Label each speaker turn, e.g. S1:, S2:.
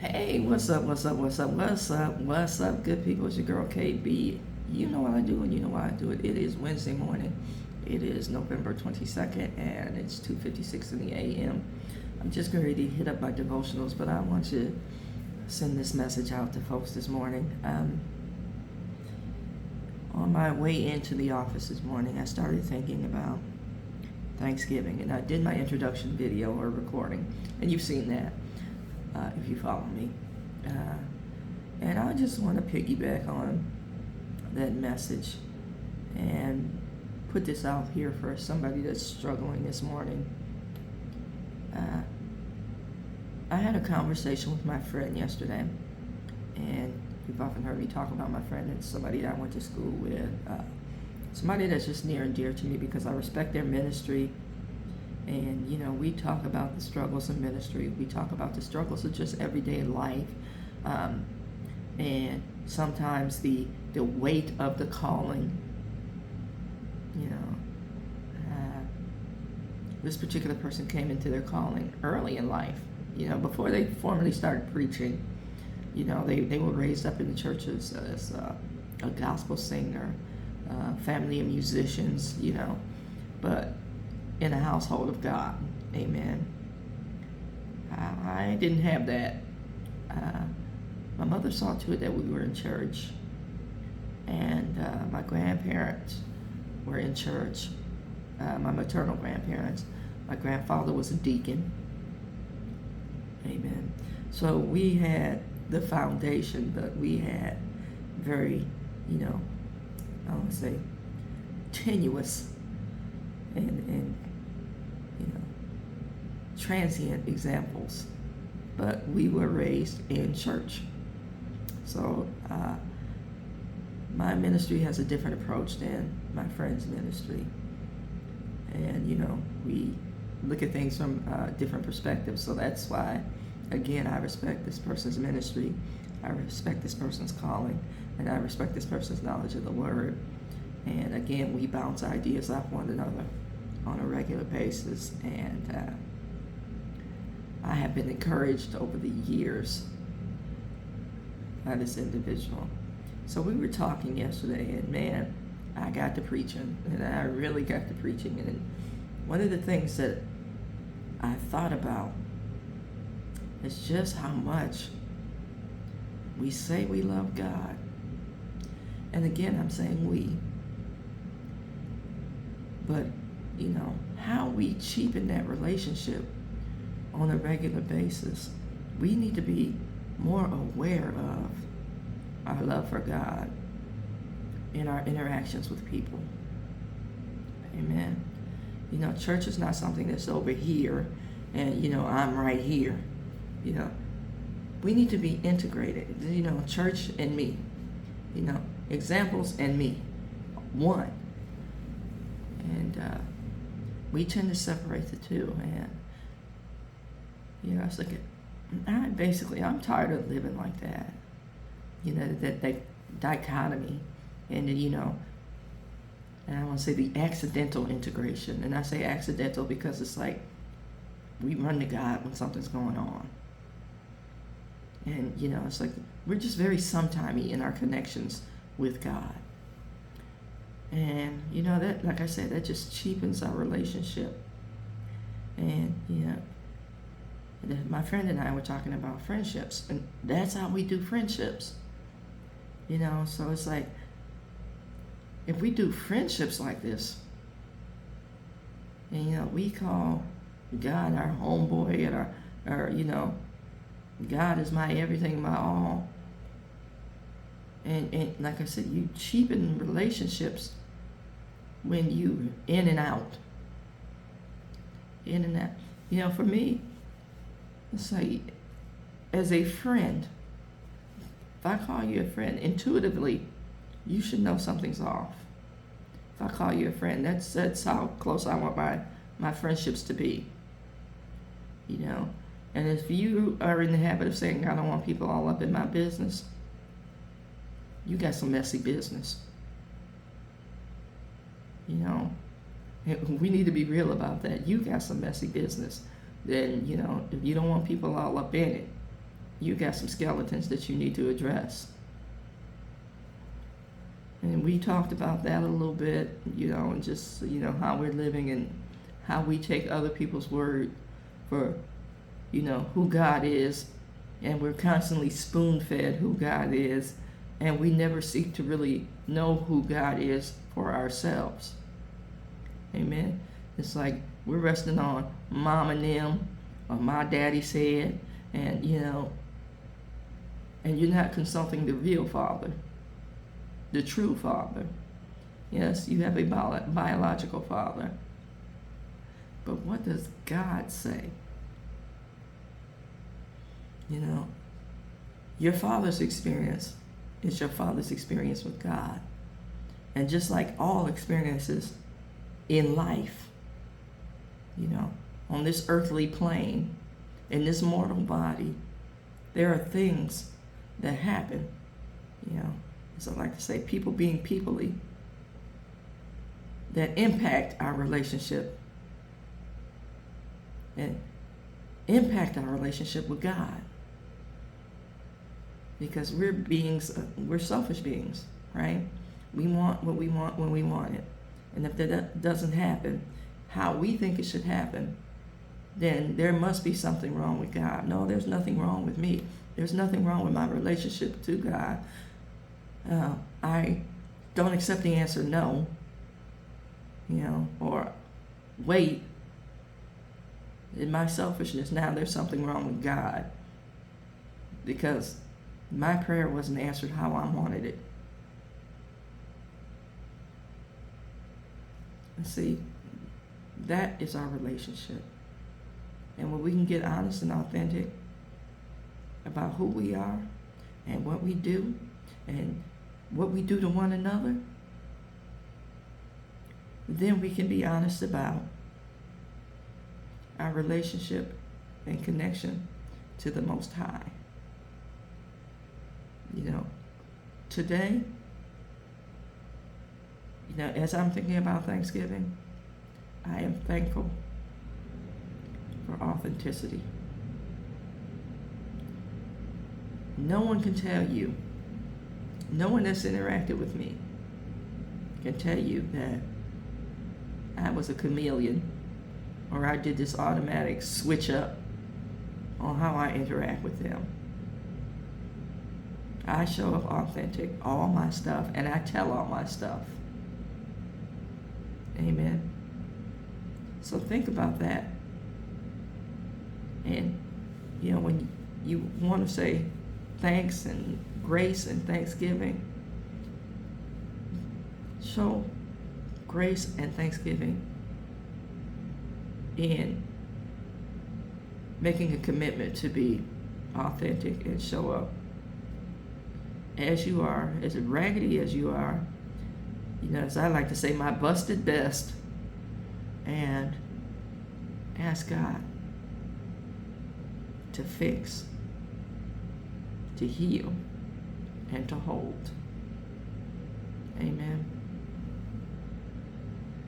S1: Hey, what's up, what's up, what's up, what's up, what's up, good people? It's your girl KB. You know what I do and you know why I do it. It is Wednesday morning. It is November 22nd and it's 2:56 in the a.m. I'm just ready to hit up my devotionals, but I want to send this message out to folks this morning. On my way into the office this morning, I started thinking about Thanksgiving, and I did my introduction video or recording, and you've seen that. If you follow me. And I just want to piggyback on that message and put this out here for somebody that's struggling this morning. I had a conversation with my friend yesterday, and you've often heard me talk about my friend. It's somebody that I went to school with, somebody that's just near and dear to me because I respect their ministry. And, you know, we talk about the struggles of ministry. We talk about the struggles of just everyday life. And sometimes the weight of the calling, you know. This particular person came into their calling early in life, you know, before they formally started preaching. You know, they were raised up in the churches as a gospel singer, family of musicians, you know. But in a household of God. Amen. I didn't have that. My mother saw to it that we were in church, and my grandparents were in church, my maternal grandparents. My grandfather was a deacon. Amen. So we had the foundation, but we had very, you know, I want to say tenuous and you know, transient examples, but we were raised in church. So my ministry has a different approach than my friend's ministry, and you know, we look at things from different perspectives. So that's why, again, I respect this person's ministry, I respect this person's calling, and I respect this person's knowledge of the word. And again, we bounce ideas off one another on a regular basis, and I have been encouraged over the years by this individual. So we were talking yesterday, and man, I got to preaching, and I really got to preaching. And one of the things that I thought about is just how much we say we love God. And again, I'm saying we, but you know, how we cheapen that relationship on a regular basis. We need to be more aware of our love for God in our interactions with people. Amen. You know, church is not something that's over here and, you know, I'm right here. You know, we need to be integrated. You know, church and me. You know, examples and me. One. And we tend to separate the two, and you know, I was like, I'm tired of living like that. You know, that dichotomy, and you know, and I want to say the accidental integration, and I say accidental because it's like we run to God when something's going on, and you know, it's like we're just very sometimey in our connections with God. And, you know, that, like I said, that just cheapens our relationship. And, you know, my friend and I were talking about friendships, and that's how we do friendships. You know, so it's like, if we do friendships like this, and, you know, we call God our homeboy, and our you know, God is my everything, my all. And like I said, you cheapen relationships when you in and out. You know, for me, it's like, as a friend, if I call you a friend, intuitively, you should know something's off. If I call you a friend, that's how close I want my friendships to be. You know, and if you are in the habit of saying, I don't want people all up in my business, you got some messy business. You know, we need to be real about that. You got some messy business. Then, you know, if you don't want people all up in it, you got some skeletons that you need to address. And we talked about that a little bit, and just, how we're living and how we take other people's word for, who God is. And we're constantly spoon-fed who God is. And we never seek to really know who God is for ourselves. Amen. It's like we're resting on mom and them, or my daddy said, and, and you're not consulting the real Father, the true Father. Yes, you have a biological father. But what does God say? Your father's experience is your father's experience with God. And just like all experiences in life, on this earthly plane, in this mortal body, there are things that happen, as I like to say, people being peoply, that impact our relationship and impact our relationship with God. Because we're selfish beings, right? We want what we want when we want it. And if that doesn't happen how we think it should happen, then there must be something wrong with God. No, there's nothing wrong with me. There's nothing wrong with my relationship to God. I don't accept the answer no, or wait. In my selfishness, now there's something wrong with God, because my prayer wasn't answered how I wanted it. And see, that is our relationship. And when we can get honest and authentic about who we are and what we do and what we do to one another, then we can be honest about our relationship and connection to the Most High. Today, as I'm thinking about Thanksgiving, I am thankful for authenticity. No one can tell you, no one that's interacted with me can tell you that I was a chameleon or I did this automatic switch up on how I interact with them. I show up authentic, all my stuff, and I tell all my stuff. Amen. So think about that. And, when you want to say thanks and grace and thanksgiving, show grace and thanksgiving in making a commitment to be authentic and show up as you are, as raggedy as you are, as I like to say, my busted best, and ask God to fix, to heal, and to hold. Amen.